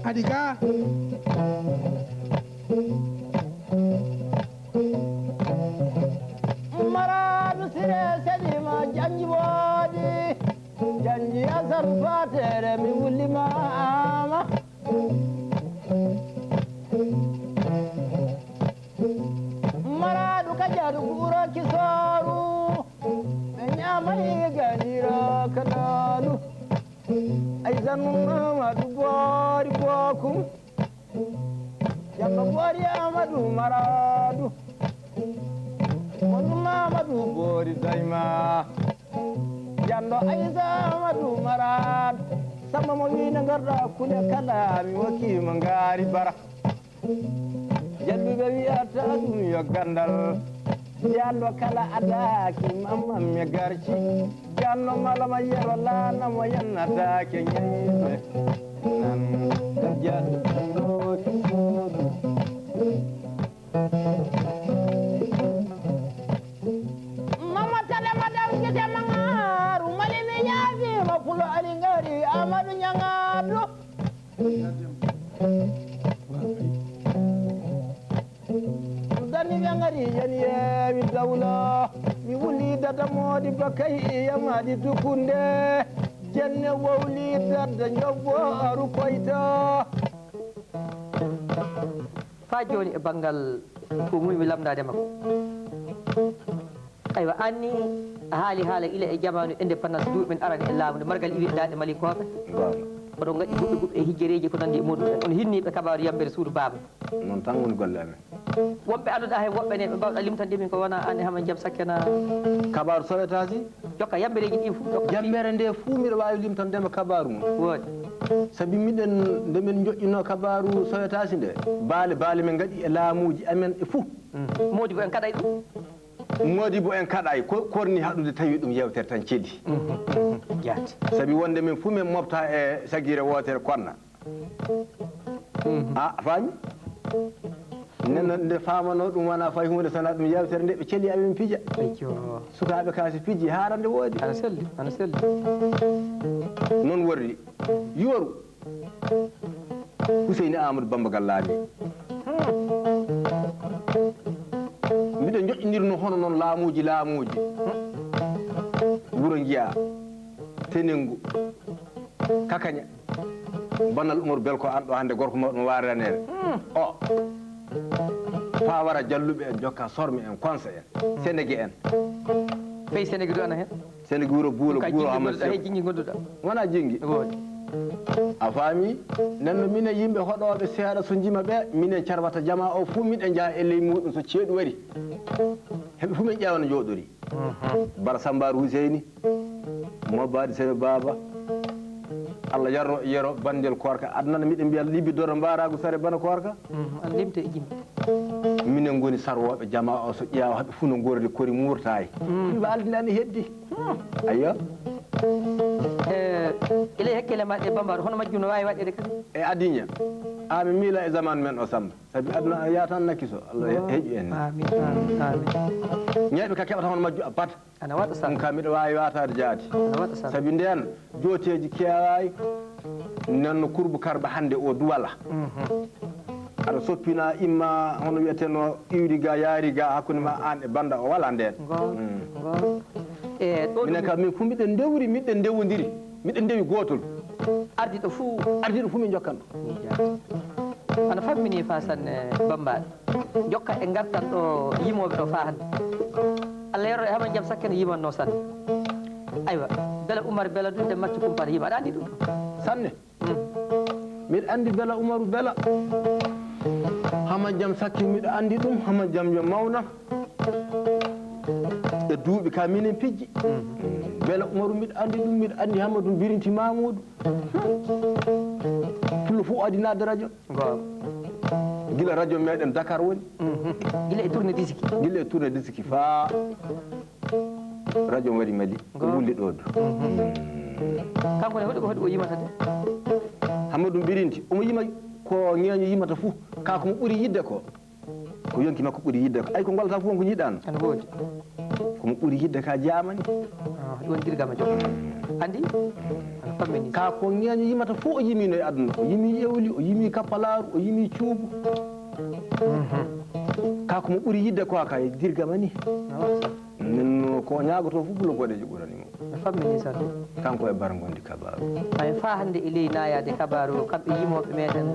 Adika maradu sire sedima janji wodi janji asar fatere mi wulli mama maradu kajadu guro kisoru be nyamani ganira kanalu ay zanuma madu bori bokum jamma bori amadu maradu monu mamadu bori dayma jando ayza amadu marad sama mo wina garda kule kala mi woki mo ngari bara jalluɓe wiyata ɗum yo gandal jallo kala adaki mamma mi garci jallo malama yero lanamo yennatake ñayɓe nan jallo mama tale madam gede mangaru malimi ñaafima pulo ali ngari amadou ñangado dani ɓe ngari yen yeewi dawla mi wuli dada moodi bakay yamaɗi tukunde jenne wowli dadda jobboru koyta fa joni e banggal ko muymi lamdade makko aywa anni a haala ila e jamanu indépendance duuɓi men arani e laamu nde margal iwi e dande mali koɓe oɗon gaɗi goɗɗe e hijjereji ko nandi e muɗum en on hinniɓe kabaru yambere suudu baba noon tan woni golle amen wonɓe anduɗa hay woɓɓe ne ɓe mbawɗa limtande min ko wona an e haman jaam sakkena kabaru sowetaji jokka yambereji ɗi foof yambere nde fuu mbiɗa wawi limtandema kabaru mum woodi saabi miɗen nde min joƴƴino kabaru sowetasi nde baale men gaɗi e laamuji amen e fuu modi bo en kaɗay ɗum modi bo en kaɗay korni haɗude tawi ɗum yewtere tan ceeli jaati saabi wonde min fuu min mofta e saguire wotere konna a faami nenno nde famano ɗum wona fayi hunde sona ɗum yewtere nde ɓe ceeli amin piija sukaɓe kaasi piiji harande woodi ana selli noon worri yoru Huseyni Amadou Bamba Gallaami mbiɗen joƴƴinirno hono noon laamuji wuro Ngiya Tenengu Kakaña Banal Umaru Belko an ɗo hannde gorko mawɗo mo waaranede o fa wara jalluɓe en jokka sorme en konsa en Sénégue en ɓey Sénégue ɗo ana hen Sénégue wuro buulo Amadou hay jingi gonduɗa wona jingi woodi a faami nenno minen yimɓe hoɗoɓe seeɗa so jima ɓe minen carwata jama o fuu miɗen jaa e ley muɗum so ceeɗu wari heɓe fuu min ƴewna jooɗori Bara Sambaru Huseyni Mobadi Sene Baba Allah yarno yero bandel korka adnana miɗen mbiya libbidoro mbaragu sare bana korka an limte e jimɓe minen goni sarwoɓe jama o so ƴeewa haɓe fuu no gordi kori murtayi ɗum aldinani heddi ayyo ilay hakkille maɗe Bambaɗo hono majjum no wawi waɗede kadi e adiña mi miila e zaman men o Samba sabi aduna ya tan nakkiso Allah heeƴu en amin ñeeɓe ka keɓata hono majju a bata ana waɗa sa ɗum ka miɗa wawi watade jaati ana waɗa sa sabi nden jooteji kewayi nanno kurbu karba hande o duwala aɗa soppina imma hono wiyeteno iwri ga yaari ga hakkude ma an e banda o wala nden minen kam min fuu miɗen dewri miɗen dewodiri miɗen dewi gotol ardiɗo fuu min jokkan ɗo ana fammini fa sanne Bambaɗo jokka e gartan ɗo yimoɓe ɗo fa hande Allah yero e haman jaam sakkene yimanno sanne aywa Bela Oumar Bela ɗum de Maccu Kumpane yima aɗa andi ɗum sanne miɗa andi Bela Oumarou Bela haman jaam sakki miɗa andi ɗum haman jaam yo mawna e duuɓi ka minen pijji Bela Oumarou mbiɗa andi ɗum mbiɗa andi Hamadou Birinti Mamoudou pullo fof adinade radio gila radio meɗen Dakar woni gila e tourné disiki fa radio mo waɗi Mali ko wulli ɗo kanko ne hoɗi o yimata de Hamadou Birinti omo yima ko ñeeño yimata fof kako mo ɓuuri yidde ko yonki makko ɓuuri yidde ko ay ko golata fof ko ñiɗano ana woodi komo ɓuuri yidde ka jamani ɗon dirgama jom andi ana fammini ka ko ñeeño yimata fof o yimino e aduna o yimi ƴewli o yimi kappalaru o yimi cuubu ka komo ɓuuri yidde ko ka e dirgama ni nenno ko ñagoto fof bulo goɗeje ɓuranimo a fammini sa kanko e bara gondi kabaru ay fa hande e ley nayade kabaru kamɓe yimoɓe meɗen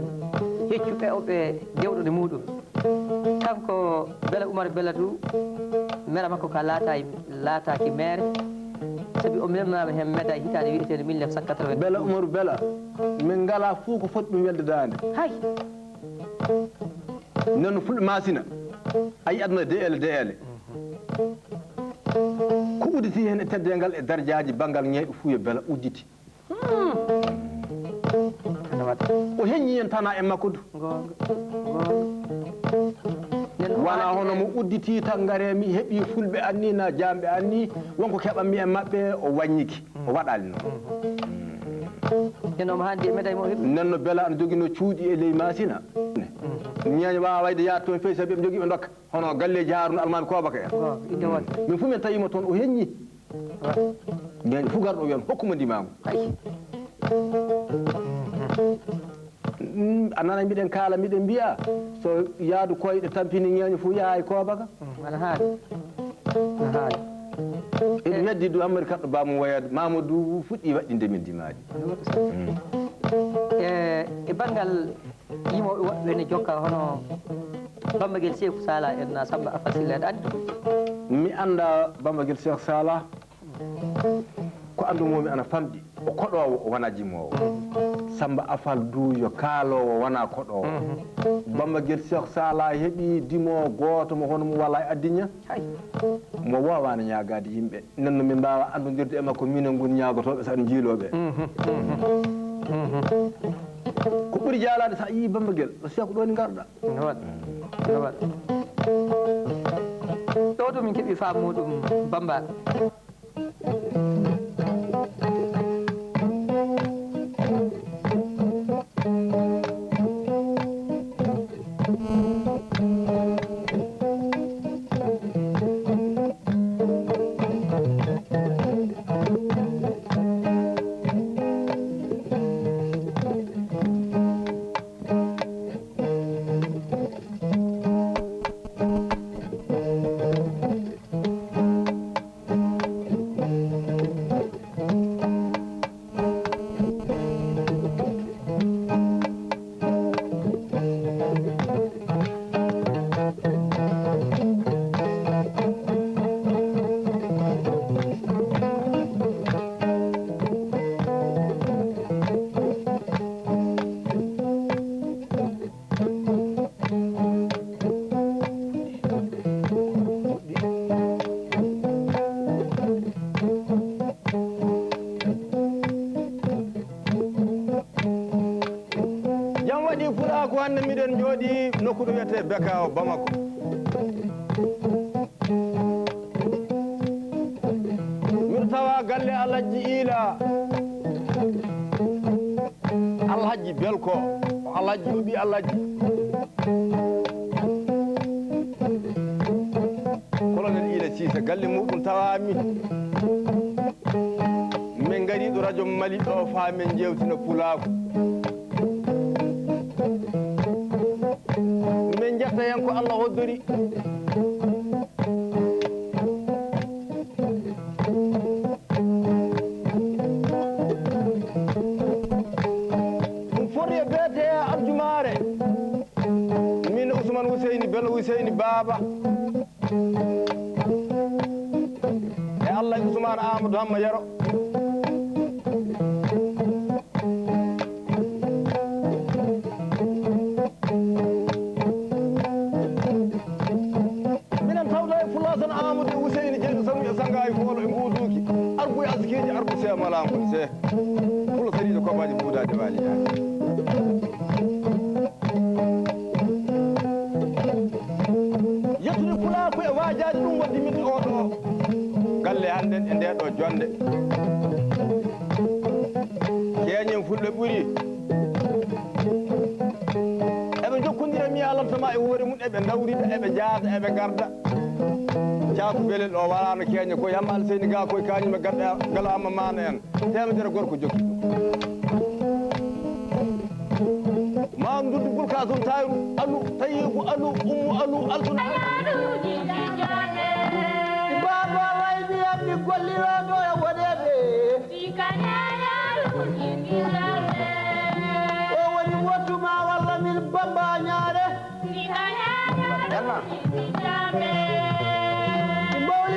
heccuɓe oɓe dewɗo muɗum kanko Bela Oumar Bela du mera makko ka laataki maire sabi o memnama hen médaille hitande wiyetede 1980 Bela Oumarou Bela min ngala fof ko foti ɗum weldedade hay noon fulɓe masina a yi aduna deele ko udditi hen e teddengal e dardiaji banggal ñeeɓe fuu yo Bela udditi o heññi en tana e makko du wana hono mo udditi tan ngare mi heɓi fulɓe anni na jamɓe anni wonko keɓanmi e maɓɓe o waññiki o waɗali noon nen omo handi e médaille mo heɓi nen no beela ana jogino cuuɗi e ley masina ñaño wawa wayde yaade toon fewi sabi ɓe jogui ɓe dokka hono galleji Harouna Almami Kobaka en inde wonde min fof min tawima toon o heññi ñaño fof garɗo wiyan hokkuma ndimago a nana mbiɗen kaala mbiɗen mbiya so yaadu koyɗe tampini ñeeño fof yaha e Kobaka aɗa haali eɗum heddi du hammadi kaɗɗo bamum woyade Mamadou fuɗɗi waɗɗinde min dimaji e banggal yimoɓe woɓɓe ne jokka hono Bamba Guel Sékou Sala en Samba Afal Sylla aɗa andi mi anda Bamba Guel Sékou Sala ko andumomi ana famɗi o koɗowo o wona jimowo Samba Afal du yo kaalowo wona koɗowo Bamba Guel Sékou Sala heeɓi dimowo goto mo hono mo wala e addiña mo wowano ñagade yimɓe nenno min mbawa andodirde e makko minen gon ñagotoɓe saɗa jiiloɓe ko ɓuuri jalade sa yii Bamba Guel ɗo Sékou ɗo ni garɗa no waɗa ɗo ɗum min keeɓi faam muɗum Bamba hande miɗen jooɗi nokku ɗo wiyete Beka Bamako miɗo tawa galle Alhaji Ila Alhaji Belko o Alhaji o ɓi Alhaji colonel Ila Cissé galle muɗum tawami min gari ɗo radio Mali ɗo fa min jewtina Pulaku min jetta hen ko Allah hoddori ɗum foti e beete Aljumare min Ousmane Ouseyni Bello Ouseyni Baba e Allah Ousmane Amadou Hamma Yero malam se pulo sari ko baji buda de wali yettude pula ko e waajaade ɗum waddi min oɗo galle hannden e nde ɗo jonde keñen fulɓe ɓuri eɓe jokkondira mi alamtama e hoore mum eɓe dawrida eɓe jaada eɓe garda caaku belel o walano keña koye Hamma Alseyni ga koye kañume gadda gala Amma Mana en temedere gorko jokki ɗum mam duddu Boulkasum Tayru alu Tayibu alu Ummu alu Altuna baba wayni yammi golliroɗo e woɗede o woni wottuma walla min Bamba ñaare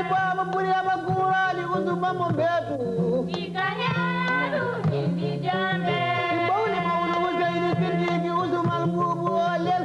baba buriyama gurali udumamo mbeetu bawli mawno Ouseyni Siddiqui usumal buubu olel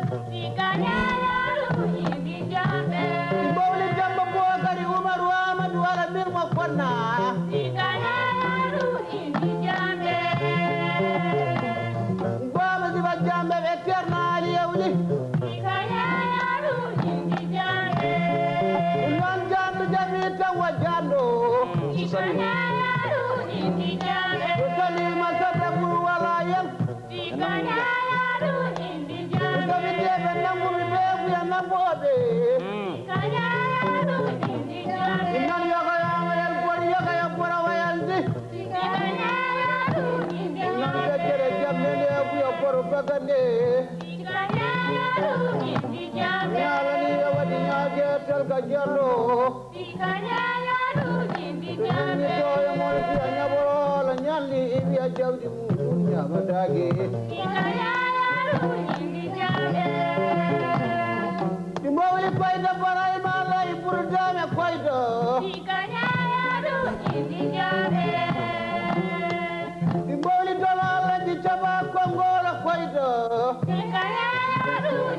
bagande ñalani wadi ñage tel ka jallo ni toy mo fi ñaboro la ñalli ibi jawdi mu ñama dage di mawli fayda baray ma lay burdame fayda di mawli dalala di taba kongola fayda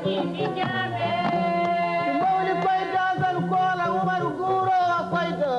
di mawli fayda gal kola umar guro fayda